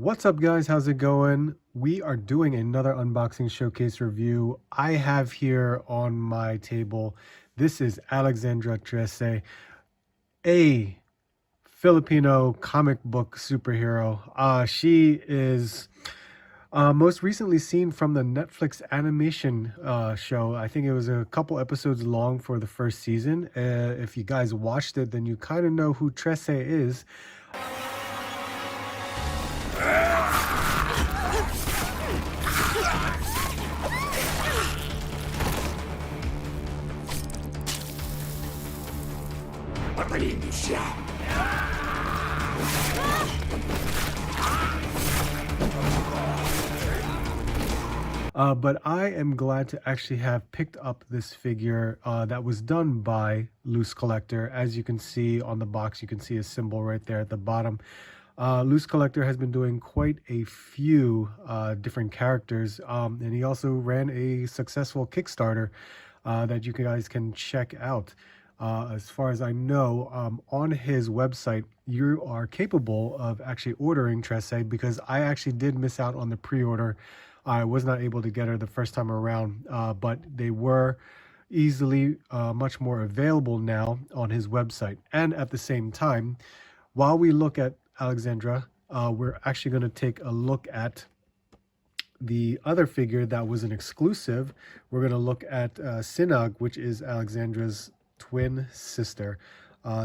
What's up, guys? How's it going? We are doing another unboxing showcase review. I have here on my table, this is Alexandra Trese, a Filipino comic book superhero. She is most recently seen from the Netflix animation show. I think it was a couple episodes long for the first season. If you guys watched it, then you kind of know who Trese is. But I am glad to actually have picked up this figure that was done by LooseCollector. As you can see on the box, you can see a symbol right there at the bottom. LooseCollector has been doing quite a few different characters, and he also ran a successful Kickstarter that you guys can check out. As far as I know, on his website, you are capable of actually ordering Trese, because I actually did miss out on the pre-order. I was not able to get her the first time around, but they were easily much more available now on his website. And at the same time, while we look at Alexandra, we're actually going to take a look at the other figure that was an exclusive. We're going to look at Synog, which is Alexandra's twin sister.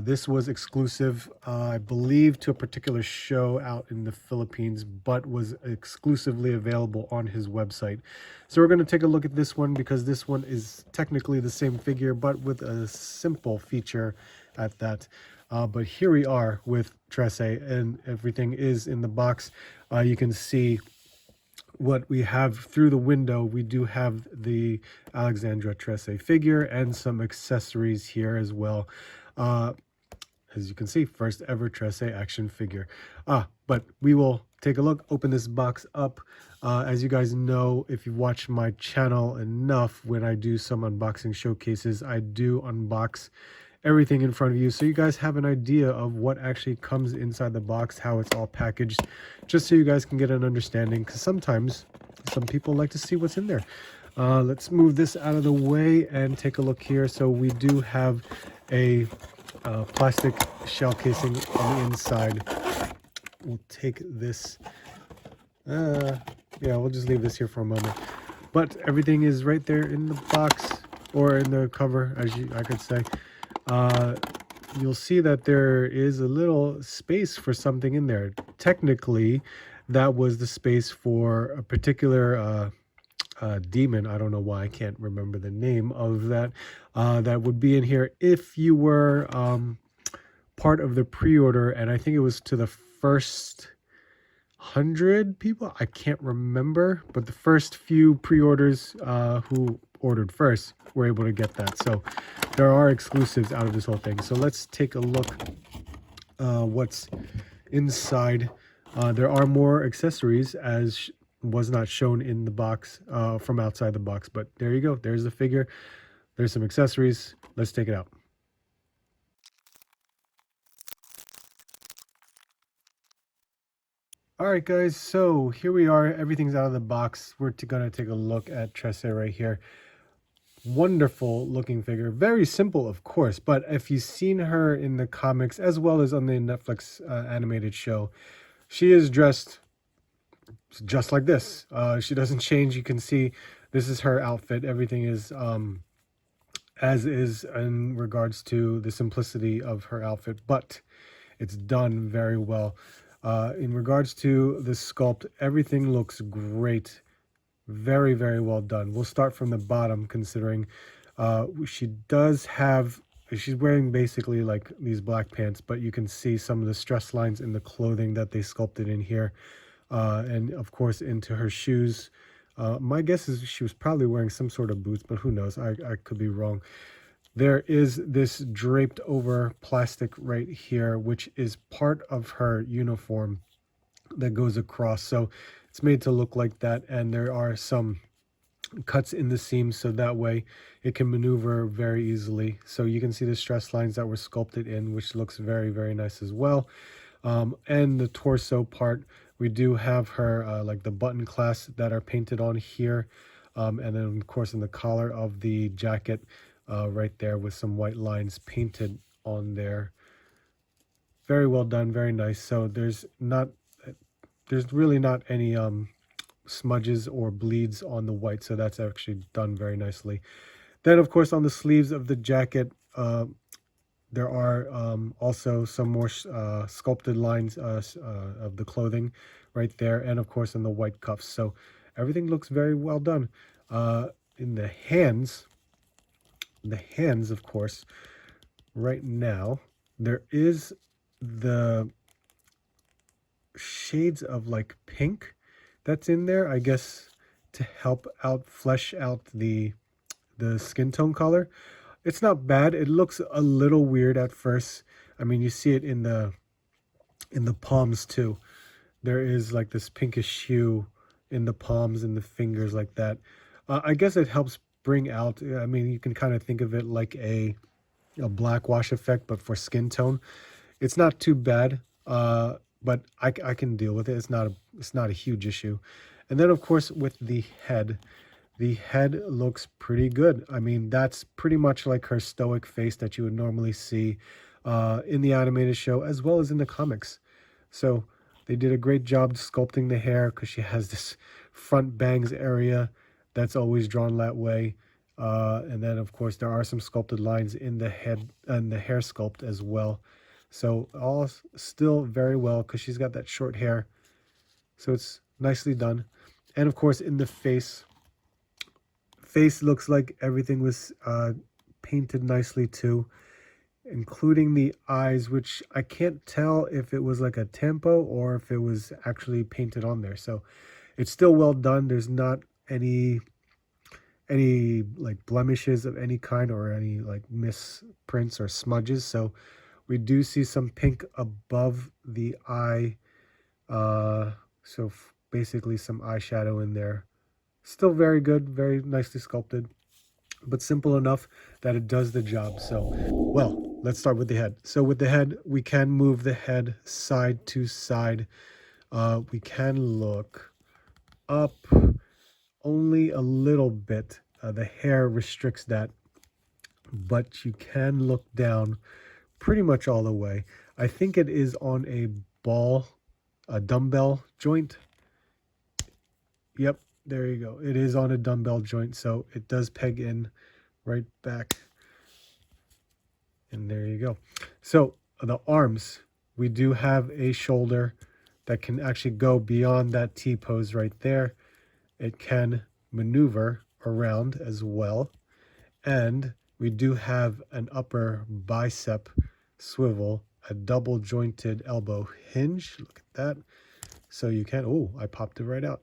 This was exclusive, I believe, to a particular show out in the Philippines, but was exclusively available on his website. So we're going to take a look at this one, because this one is technically the same figure, but with a simple feature at that. But here we are with Trese, and everything is in the box. You can see what we have through the window. We do have the Alexandra Trese figure and some accessories here as well. As you can see, first ever Trese action figure. But we will take a look, open this box up. As you guys know, if you've watched my channel enough, when I do some unboxing showcases, I do unbox everything in front of you, so you guys have an idea of what actually comes inside the box, how it's all packaged, just so you guys can get an understanding, because sometimes some people like to see what's in there. Let's move this out of the way and take a look here. So we do have a plastic shell casing on the inside. We'll take this, yeah, we'll just leave this here for a moment, but everything is right there in the box, or in the cover, as I could say. You'll see that there is a little space for something in there. Technically, that was the space for a particular demon. I don't know why I can't remember the name of that. That would be in here if you were part of the pre-order, and I think it was to the first 100 people. I can't remember, but the first few pre-orders who ordered first were able to get that. So there are exclusives out of this whole thing. So let's take a look what's inside. There are more accessories, as was not shown in the box from outside the box, but there you go. There's the figure. There's some accessories. Let's take it out. All right, guys, so here we are. Everything's out of the box. We're going to take a look at Trese right here. Wonderful looking figure. Very simple, of course, but if you've seen her in the comics as well as on the Netflix animated show, she is dressed just like this. She doesn't change. You can see this is her outfit. Everything is as is in regards to the simplicity of her outfit, but it's done very well. In regards to the sculpt, everything looks great. Very, very well done. We'll start from the bottom, considering she does have, she's wearing basically like these black pants, but you can see some of the stress lines in the clothing that they sculpted in here. And of course into her shoes. My guess is she was probably wearing some sort of boots, but who knows? I could be wrong. There is this draped over plastic right here, which is part of her uniform that goes across. So it's made to look like that, and there are some cuts in the seams, so that way it can maneuver very easily. So you can see the stress lines that were sculpted in, which looks very, very nice as well. And the torso part, We do have her like the button clasps that are painted on here, and then of course in the collar of the jacket right there with some white lines painted on there. Very well done, very nice. So there's really not any smudges or bleeds on the white, so that's actually done very nicely. Then of course on the sleeves of the jacket, there are also some more sculpted lines of the clothing right there, and of course in the white cuffs. So everything looks very well done. In the hands, of course, right now there is the shades of like pink that's in there, I guess, to help out flesh out the skin tone color. It's not bad. It looks a little weird at first. I mean, you see it in the palms too. There is like this pinkish hue in the palms and the fingers like that. I guess it helps bring out, I mean, you can kind of think of it like a black wash effect, but for skin tone. It's not too bad, but I can deal with it. It's not a huge issue. And then of course with the head looks pretty good. I mean, that's pretty much like her stoic face that you would normally see in the animated show as well as in the comics. So they did a great job sculpting the hair because she has this front bangs area that's always drawn that way. And then of course there are some sculpted lines in the head and the hair sculpt as well. So all still very well because she's got that short hair. So it's nicely done. And of course in the face looks like everything was painted nicely too, including the eyes, which I can't tell if it was like a tempo or if it was actually painted on there. So it's still well done. There's not any like blemishes of any kind or any like misprints or smudges. So we do see some pink above the eye. So basically some eyeshadow in there. Still very good, very nicely sculpted, but simple enough that it does the job. So, well, let's start with the head. So with the head, we can move the head side to side. We can look up only a little bit. The hair restricts that, but you can look down pretty much all the way. I think it is on a dumbbell joint. Yep, there you go. It is on a dumbbell joint, so it does peg in right back. And there you go. So the arms, we do have a shoulder that can actually go beyond that T-pose right there. It can maneuver around as well. And we do have an upper bicep swivel, a double jointed elbow hinge. Look at that. So you can, oh, I popped it right out.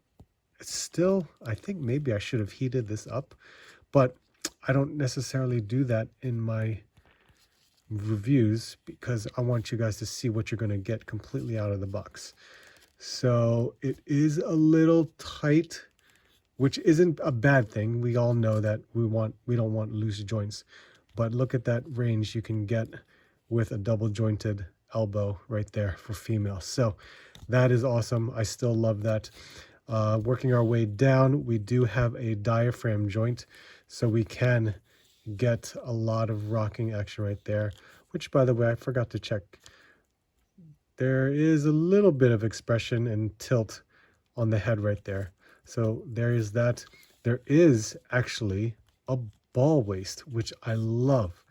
It's still, I think maybe I should have heated this up, but I don't necessarily do that in my reviews because I want you guys to see what you're going to get completely out of the box. So it is a little tight, which isn't a bad thing. We all know that we don't want loose joints, but look at that range you can get with a double jointed elbow right there for females. So that is awesome. I still love that. Working our way down, we do have a diaphragm joint, so we can get a lot of rocking action right there, which, by the way, I forgot to check. There is a little bit of expression and tilt on the head right there. So there is that. There is actually a ball waist, which I love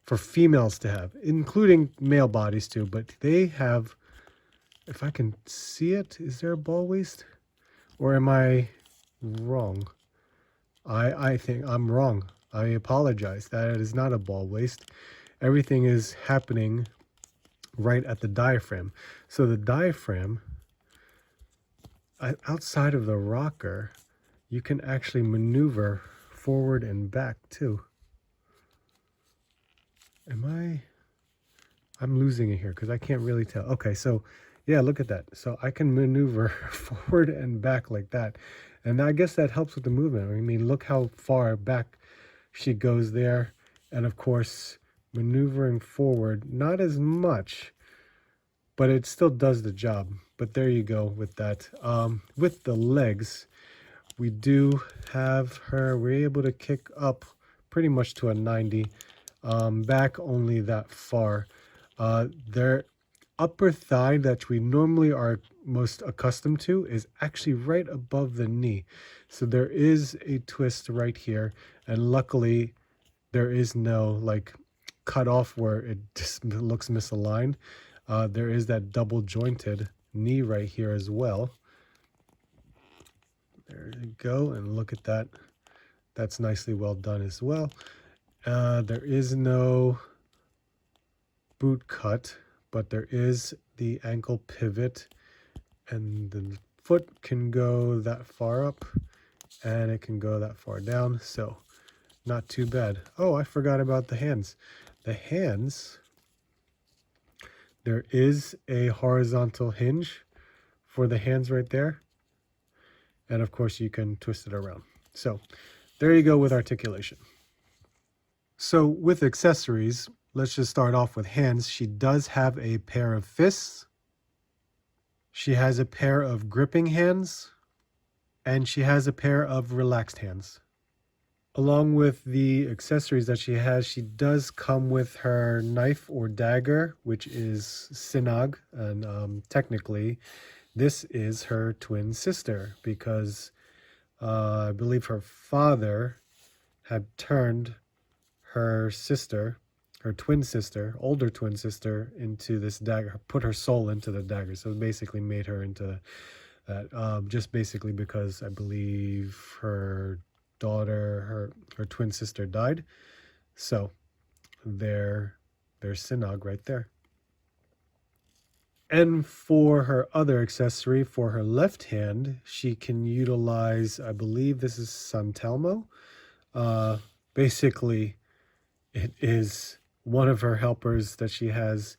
for females to have, including male bodies too, but they have, if I can see it, is there a ball waist? Or am I wrong? I think I'm wrong. I apologize. That is not a ball waist. Everything is happening right at the diaphragm. So the diaphragm, outside of the rocker, you can actually maneuver forward and back too. I'm losing it here because I can't really tell. Okay, so yeah, look at that. So I can maneuver forward and back like that. And I guess that helps with the movement. I mean, look how far back she goes there. And of course, maneuvering forward, not as much, but it still does the job. But there you go with that. With the legs, we do have her, we're able to kick up pretty much to a 90, back only that far. Their upper thigh that we normally are most accustomed to is actually right above the knee. So there is a twist right here, and luckily there is no like cut off where it just looks misaligned. There is that double jointed knee right here as well. There you go, and look at that. That's nicely well done as well. There is no boot cut, but there is the ankle pivot, and the foot can go that far up and it can go that far down, so not too bad. Oh, I forgot about the hands. The hands, there is a horizontal hinge for the hands right there, and of course you can twist it around. So there you go with articulation. So with accessories, let's just start off with hands. She does have a pair of fists. She has a pair of gripping hands, and she has a pair of relaxed hands. Along with the accessories that she has, she does come with her knife or dagger, which is Synog, and technically this is her twin sister, because I believe her father had turned her sister, her twin sister, older twin sister, into this dagger, put her soul into the dagger. So it basically made her into that, just basically because I believe her daughter, her twin sister died. So there's Synog right there. And for her other accessory, for her left hand, she can utilize, I believe this is San Telmo. Basically, it is one of her helpers that she has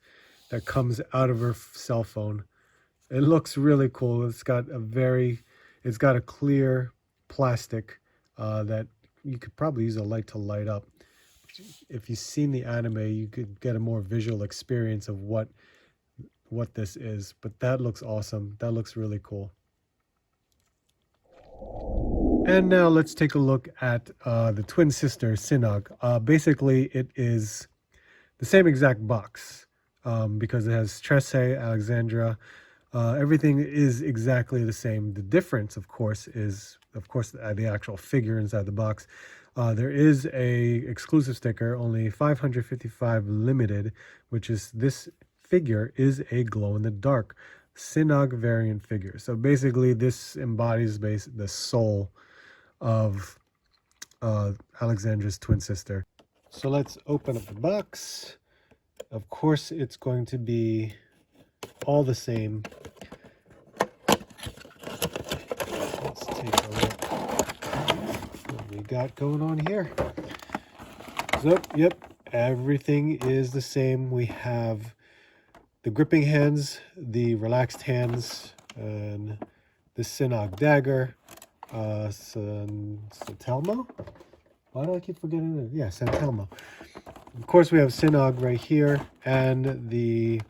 that comes out of her cell phone. It looks really cool. It's got a clear plastic that you could probably use a light to light up. If you've seen the anime, you could get a more visual experience of what this is. But that looks awesome. That looks really cool. And now let's take a look at the twin sister Synog. Basically, it is the same exact box because it has Trese, Alexandra. Everything is exactly the same. The difference, of course, is the actual figure inside the box. There is a exclusive sticker, only 555 limited, which is this figure is a glow-in-the-dark Synog variant figure. So basically, this embodies the soul of Alexandra's twin sister. So let's open up the box. Of course, it's going to be all the same. Let's take a look what we got going on here. So, yep, everything is the same. We have the gripping hands, the relaxed hands, and the Synog dagger. Santelmo? Why do I keep forgetting it? Yeah, Santelmo. Of course, we have Synog right here, and the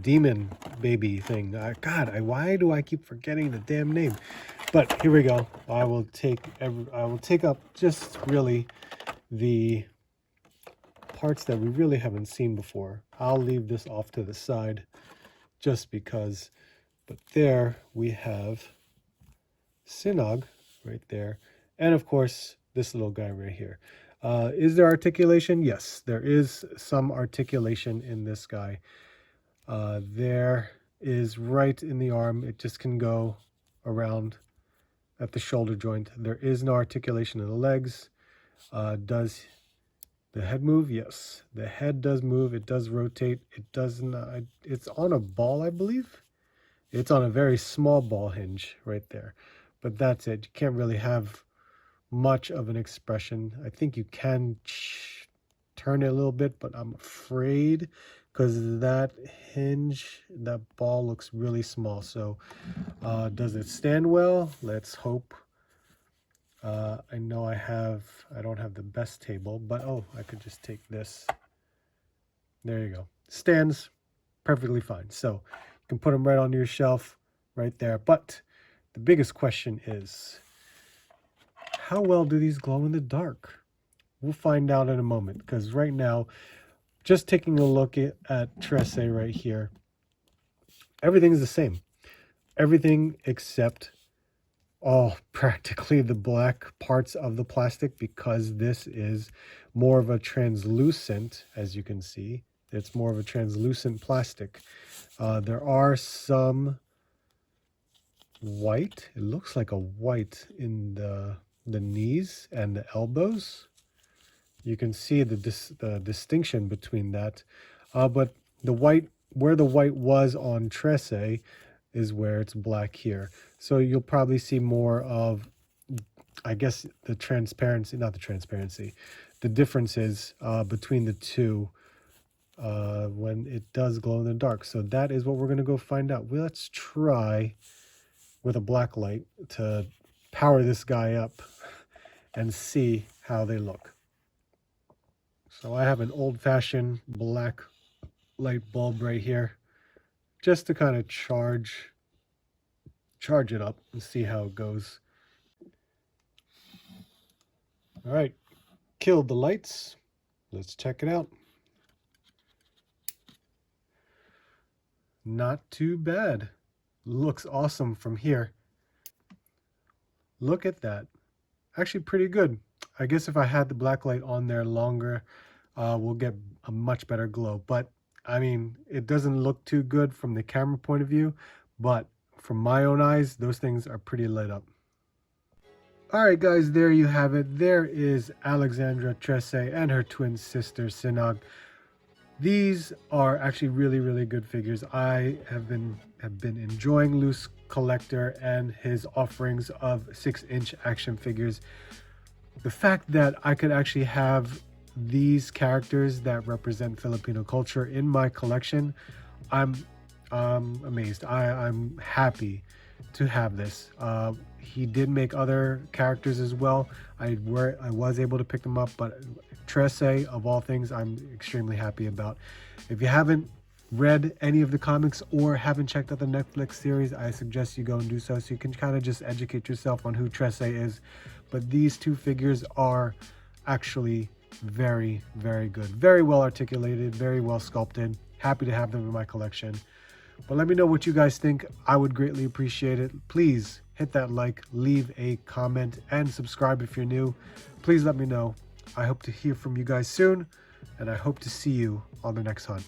demon baby thing. Why do I keep forgetting the damn name? But here we go. I will take up just really the parts that we really haven't seen before. I'll leave this off to the side just because. But there we have Synog right there, and of course this little guy right here. Is there articulation? Yes, there is some articulation in this guy. There is right in the arm. It just can go around at the shoulder joint. There is no articulation in the legs. Does the head move? Yes, the head does move. It does rotate. It does not. It's on a ball, I believe. It's on a very small ball hinge right there. But that's it. You can't really have much of an expression. I think you can turn it a little bit, but I'm afraid because that hinge, that ball looks really small. So does it stand well? Let's hope. I know I don't have the best table, but I could just take this. There you go. Stands perfectly fine. So you can put them right on your shelf right there. But the biggest question is, how well do these glow in the dark? We'll find out in a moment, because right now, just taking a look at Trese right here, everything is the same. Everything except practically the black parts of the plastic, because this is more of a translucent, as you can see. It's more of a translucent plastic. There are some white. It looks like a white in the knees and the elbows. You can see the distinction between that. But the white, where the white was on Trese, is where it's black here. So you'll probably see more of, I guess, the transparency, not the transparency, the differences between the two when it does glow in the dark. So that is what we're going to go find out. Well, let's try with a black light to power this guy up and see how they look. So I have an old-fashioned black light bulb right here, just to kind of charge it up and see how it goes. All right, killed the lights. Let's check it out. Not too bad. Looks awesome from here. Look at that. Actually pretty good. I guess if I had the black light on there longer, we'll get a much better glow. But I mean, it doesn't look too good from the camera point of view, but from my own eyes, those things are pretty lit up. All right, guys, there you have it. There is Alexandra Trese and her twin sister, Synog. These are actually really, really good figures. I have been enjoying LooseCollector and his offerings of 6-inch action figures. The fact that I could actually have these characters that represent Filipino culture in my collection, I'm amazed. I'm happy to have this. He did make other characters as well. I was able to pick them up, but Trese, of all things, I'm extremely happy about. If you haven't read any of the comics or haven't checked out the Netflix series, I suggest you go and do so you can kind of just educate yourself on who Trese is. But these two figures are actually very, very good. Very well articulated, very well sculpted. Happy to have them in my collection. But let me know what you guys think. I would greatly appreciate it. Please hit that like, leave a comment, and subscribe if you're new. Please let me know. I hope to hear from you guys soon, and I hope to see you on the next hunt.